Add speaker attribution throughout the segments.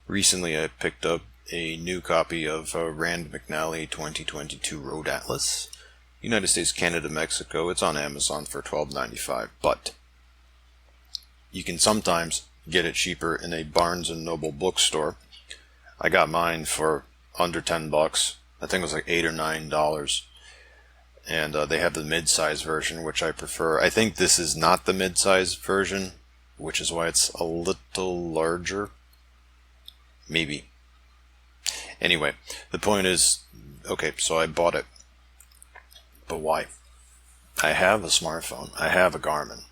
Speaker 1: Recently I picked up a new copy of Rand McNally 2022 Road Atlas. United States, Canada, Mexico. It's on Amazon for $12.95, but you can sometimes get it cheaper in a Barnes & Noble bookstore. I got mine for under $10. I think it was like $8 or $9. And they have the mid-size version, which I prefer. I think this is not the mid-size version, which is why it's a little larger. Maybe. Anyway, the point is, okay, so I bought it. But why? I have a smartphone. I have a Garmin.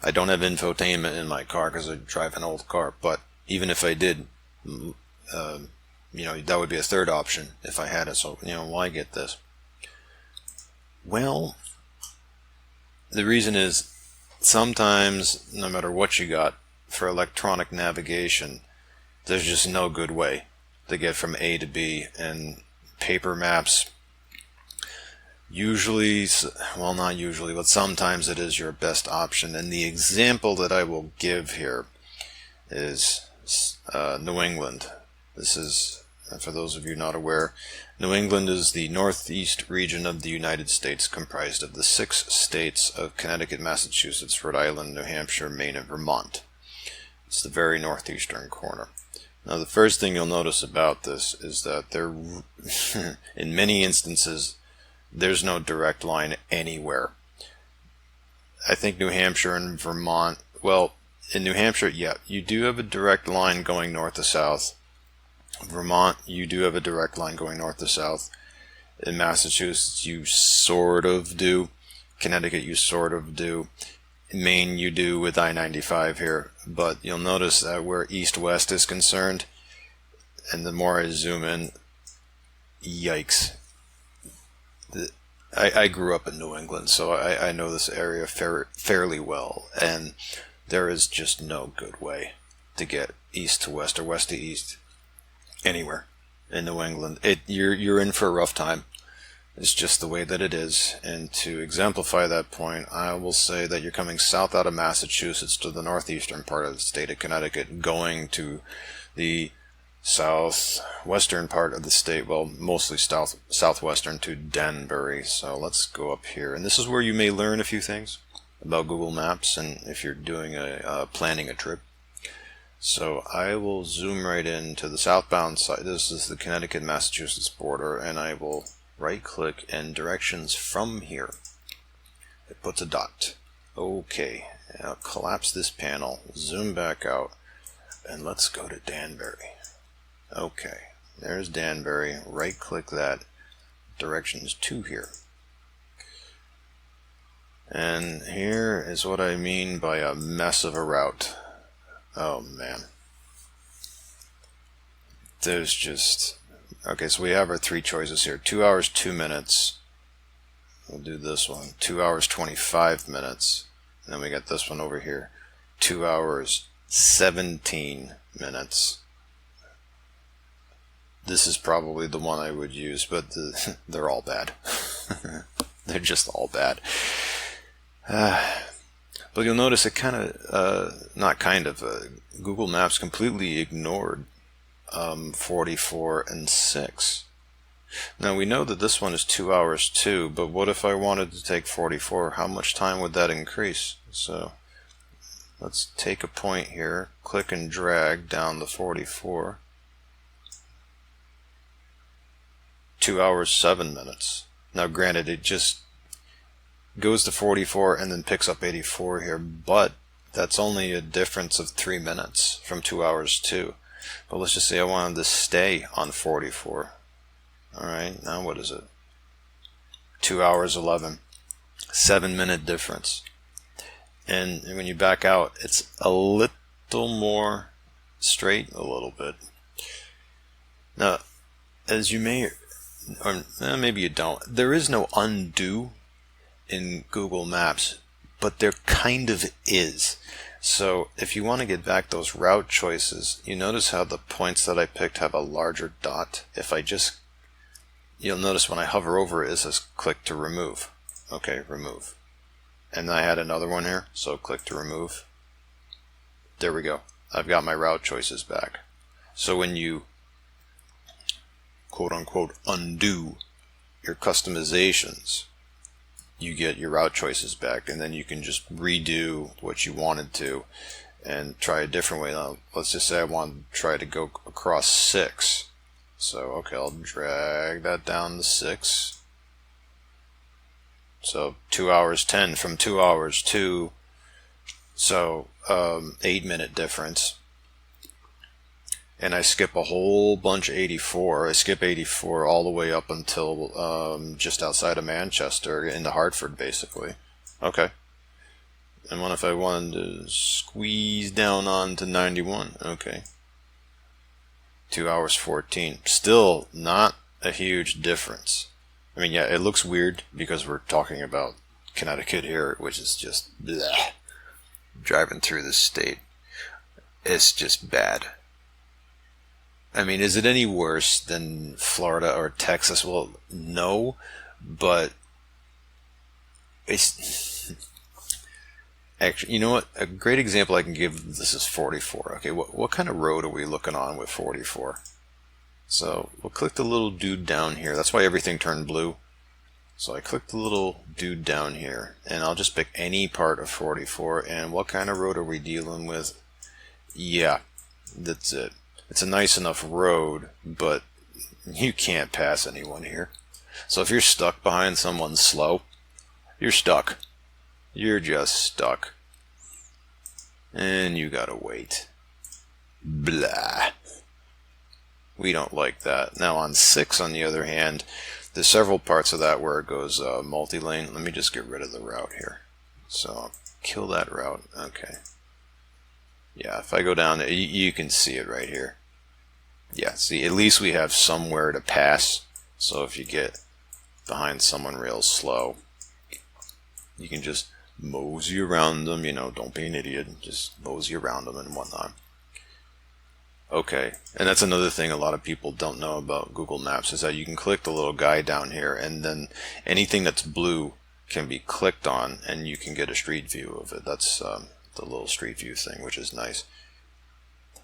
Speaker 1: I don't have infotainment in my car because I drive an old car. But even if I did, that would be a third option if I had it. So, why get this? Well, the reason is sometimes, no matter what you got for electronic navigation, there's just no good way to get from A to B, and paper maps usually, well, not usually, but sometimes it is your best option. And the example that I will give here is New England. This is, for those of you not aware, New England is the northeast region of the United States, comprised of the 6 states of Connecticut, Massachusetts, Rhode Island, New Hampshire, Maine, and Vermont. It's the very northeastern corner. Now, the first thing you'll notice about this is that there, in many instances, there's no direct line anywhere. I think New Hampshire and Vermont, well, in New Hampshire, yeah, you do have a direct line going north to south. Vermont, you do have a direct line going north to south. In Massachusetts, you sort of do. Connecticut, you sort of do. In Maine, you do with I-95 here. But you'll notice that where east-west is concerned, and the more I zoom in, yikes. I grew up in New England, so I know this area fairly well, and there is just no good way to get east to west or west to east anywhere in New England. You're in for a rough time. It's just the way that it is. And to exemplify that point, I will say that you're coming south out of Massachusetts to the northeastern part of the state of Connecticut, going to the southwestern part of the state, well, mostly southwestern to Danbury. So let's go up here. And this is where you may learn a few things about Google Maps and if you're doing planning a trip. So I will zoom right into the southbound side. This is the Connecticut-Massachusetts border, and I will right-click and directions from here. It puts a dot. Okay, now collapse this panel, zoom back out, and let's go to Danbury. Okay, there's Danbury. Right-click that. Directions to here. And here is what I mean by a mess of a route. Oh man. There's just... Okay, so we have our 3 choices here. 2 hours, 2 minutes. We'll do this one. 2 hours, 25 minutes. And then we got this one over here. 2 hours, 17 minutes. This is probably the one I would use, but they're all bad. They're just all bad. But you'll notice it Google Maps completely ignored 44 and 6. Now we know that this one is 2 hours too, but what if I wanted to take 44? How much time would that increase? So let's take a point here, click and drag down the 44. 2 hours, 7 minutes. Now granted, it just goes to 44 and then picks up 84 here, but that's only a difference of 3 minutes from 2 hours too. But let's just say I wanted to stay on 44. Alright, now what is it? 2 hours, 11. 7 minute difference. And when you back out, it's a little more straight, a little bit. Now, as you may, or maybe you don't, there is no undo in Google Maps, but there kind of is. So if you want to get back those route choices, you notice how the points that I picked have a larger dot. If I just, you'll notice when I hover over it, it says click to remove. Okay, remove. And I had another one here, so click to remove. There we go. I've got my route choices back. So when you quote unquote undo your customizations, you get your route choices back, and then you can just redo what you wanted to and try a different way. Now, let's just say I want to try to go across 6. So, okay, I'll drag that down to 6. So 2 hours 10 from 2 hours 2. So 8-minute difference. And I skip a whole bunch of 84. I skip 84 all the way up until just outside of Manchester, into Hartford, basically. Okay. And what if I wanted to squeeze down onto 91? Okay. 2 hours 14. Still not a huge difference. I mean, yeah, it looks weird because we're talking about Connecticut here, which is just bleh. Driving through this state. It's just bad. I mean, is it any worse than Florida or Texas? Well, no, but it's actually, you know what? A great example I can give, this is 44. Okay, what kind of road are we looking on with 44? So we'll click the little dude down here. That's why everything turned blue. So I click the little dude down here, and I'll just pick any part of 44. And what kind of road are we dealing with? Yeah, that's it. It's a nice enough road, but you can't pass anyone here. So if you're stuck behind someone slow, you're stuck. You're just stuck. And you gotta wait. Blah. We don't like that. Now on 6, on the other hand, there's several parts of that where it goes multi-lane. Let me just get rid of the route here. So I'll kill that route. Okay. Yeah, if I go down, you can see it right here. Yeah, see, at least we have somewhere to pass. So if you get behind someone real slow, you can just mosey around them. You know, don't be an idiot. Just mosey around them and whatnot. Okay, and that's another thing a lot of people don't know about Google Maps, is that you can click the little guy down here, and then anything that's blue can be clicked on, and you can get a street view of it. That's the little street view thing, which is nice.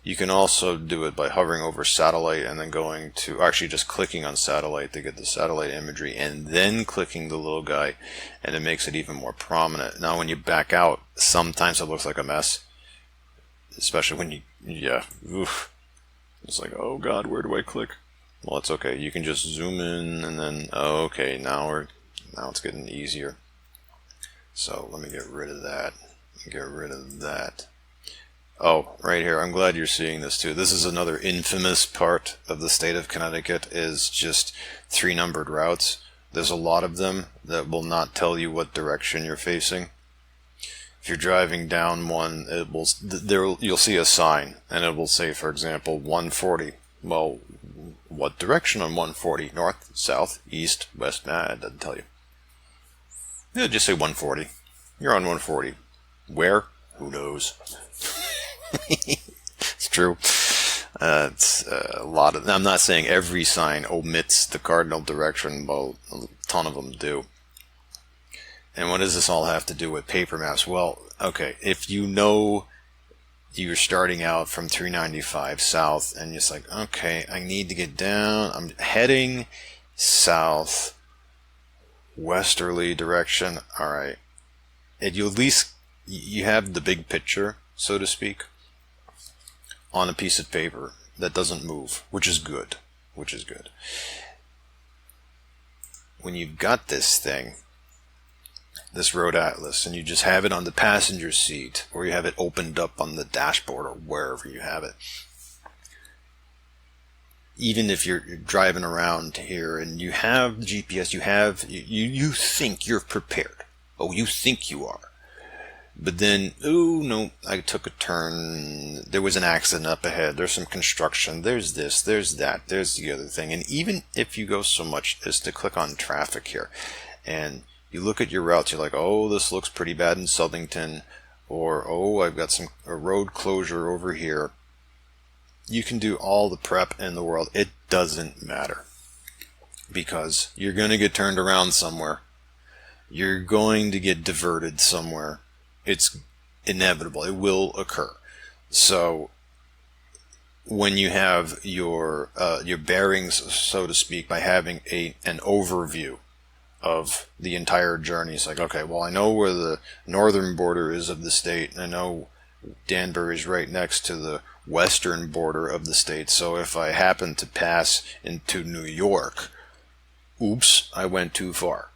Speaker 1: You can also do it by hovering over satellite and then going to, actually just clicking on satellite to get the satellite imagery, and then clicking the little guy, and it makes it even more prominent. Now when you back out, sometimes it looks like a mess, especially when you, yeah, oof. It's like, oh god, where do I click? Well, it's okay. You can just zoom in, and then, oh, okay, now it's getting easier. So let me get rid of that. Get rid of that. Oh, right here. I'm glad you're seeing this too. This is another infamous part of the state of Connecticut, is just 3 numbered routes. There's a lot of them that will not tell you what direction you're facing. If you're driving down one, it will, you'll see a sign, and it will say, for example, 140. Well, what direction on 140? North, south, east, west? Nah, it doesn't tell you. It'll just say 140. You're on 140. Where? Who knows? It's true. It's a lot of. I'm not saying every sign omits the cardinal direction, but a ton of them do. And what does this all have to do with paper maps? Well, okay, if you know you're starting out from 395 south, and it's like, okay, I need to get down. I'm heading south, westerly direction. All right, and you at least you have the big picture, so to speak, on a piece of paper that doesn't move, which is good. Which is good. When you've got this thing, this road atlas, and you just have it on the passenger seat, or you have it opened up on the dashboard, or wherever you have it. Even if you're driving around here and you have GPS, you think you're prepared. Oh, you think you are. But then, oh no, I took a turn, there was an accident up ahead, there's some construction, there's this, there's that, there's the other thing. And even if you go so much as to click on traffic here, and you look at your routes, you're like, oh, this looks pretty bad in Southington, or oh, I've got a road closure over here. You can do all the prep in the world. It doesn't matter, because you're going to get turned around somewhere. You're going to get diverted somewhere. It's inevitable. It will occur. So when you have your bearings, so to speak, by having an overview of the entire journey. It's like, okay, well, I know where the northern border is of the state, and I know Danbury's right next to the western border of the state, so if I happen to pass into New York, oops, I went too far.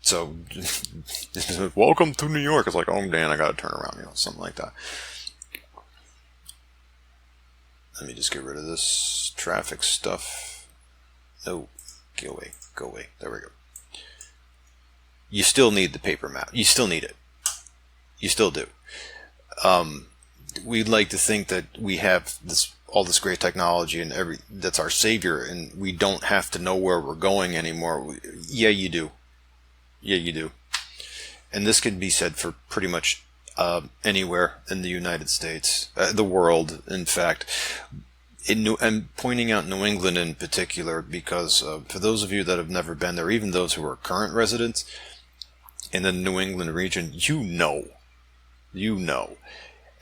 Speaker 1: So, welcome to New York. It's like, oh, Dan, I gotta turn around, something like that. Let me just get rid of this traffic stuff. No, go away. There we go. You still need the paper map. You still need it. You still do. We'd like to think that we have all this great technology and that's our savior, and we don't have to know where we're going anymore. Yeah, you do. Yeah, you do. And this can be said for pretty much anywhere in the United States, the world, in fact. I'm pointing out New England in particular because for those of you that have never been there, even those who are current residents in the New England region, you know.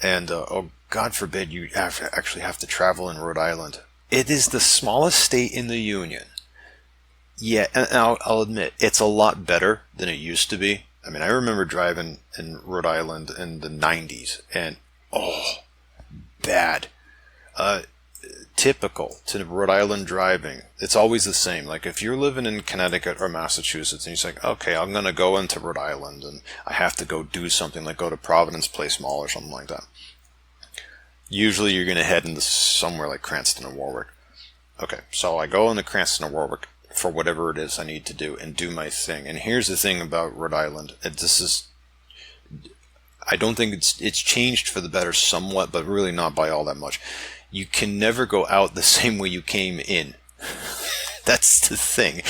Speaker 1: And, oh, God forbid you actually have to travel in Rhode Island. It is the smallest state in the Union. Yeah, and I'll admit, it's a lot better than it used to be. I mean, I remember driving in Rhode Island in the 90s, and, oh, bad. Typical to Rhode Island driving. It's always the same. Like, if you're living in Connecticut or Massachusetts, and you're like, okay, I'm going to go into Rhode Island, and I have to go do something, like go to Providence Place Mall or something like that. Usually you're going to head into somewhere like Cranston or Warwick. Okay, so I go into Cranston or Warwick for whatever it is I need to do and do my thing. And here's the thing about Rhode Island. I don't think it's changed for the better somewhat, but really not by all that much. You can never go out the same way you came in. That's the thing.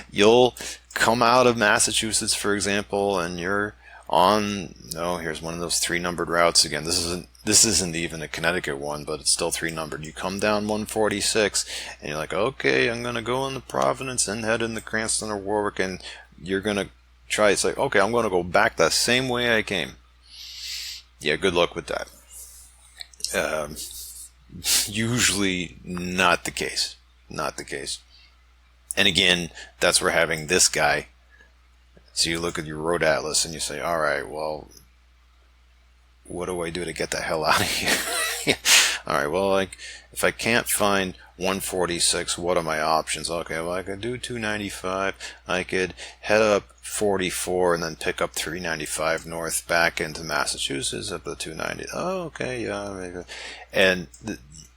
Speaker 1: You'll come out of Massachusetts, for example, and you're on, here's one of those 3 numbered routes again. This isn't even a Connecticut one, but it's still 3 numbered. You come down 146, and you're like, okay, I'm going to go into Providence and head into Cranston or Warwick, and you're going to try. It's like, okay, I'm going to go back the same way I came. Yeah, good luck with that. Usually not the case. Not the case. And again, that's where having this guy. So you look at your road atlas and you say, all right, well, what do I do to get the hell out of here? All right, well, like, if I can't find 146, what are my options? Okay, well, I could do 295. I could head up 44 and then pick up 395 north back into Massachusetts up to 290. Oh, okay, yeah. Maybe. And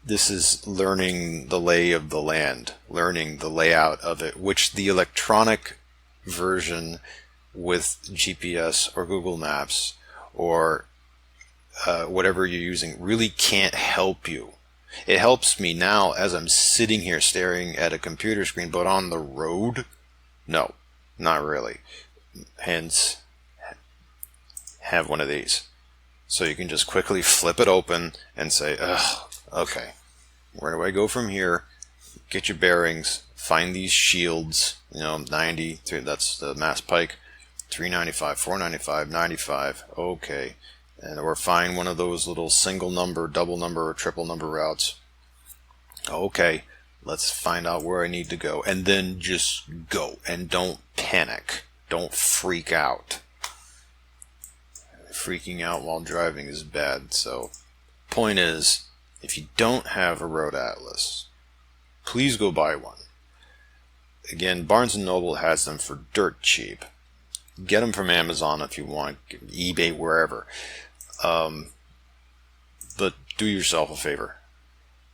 Speaker 1: this is learning the lay of the land, learning the layout of it, which the electronic version with GPS or Google Maps or whatever you're using really can't help you. It helps me now as I'm sitting here staring at a computer screen, but on the road, no, not really. Hence, have one of these. So you can just quickly flip it open and say, okay, where do I go from here? Get your bearings, find these shields, 90, that's the Mass Pike, 395, 495, 95, okay. Or find one of those little single number, double number, or triple number routes. Okay, let's find out where I need to go. And then just go. And don't panic. Don't freak out. Freaking out while driving is bad. So, point is, if you don't have a road atlas, please go buy one. Again, Barnes & Noble has them for dirt cheap. Get them from Amazon if you want, eBay, wherever. But do yourself a favor.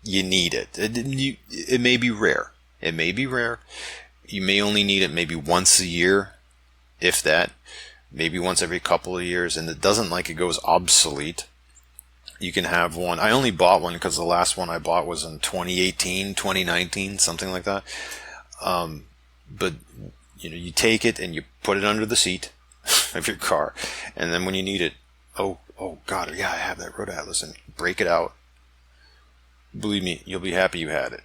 Speaker 1: You need it. It may be rare. It may be rare. You may only need it maybe once a year, if that. Maybe once every couple of years, and it doesn't like it goes obsolete. You can have one. I only bought one because the last one I bought was in 2018, 2019, something like that. But you take it and you put it under the seat of your car, and then when you need it, oh God, yeah, I have that road atlas, and break it out. Believe me, you'll be happy you had it.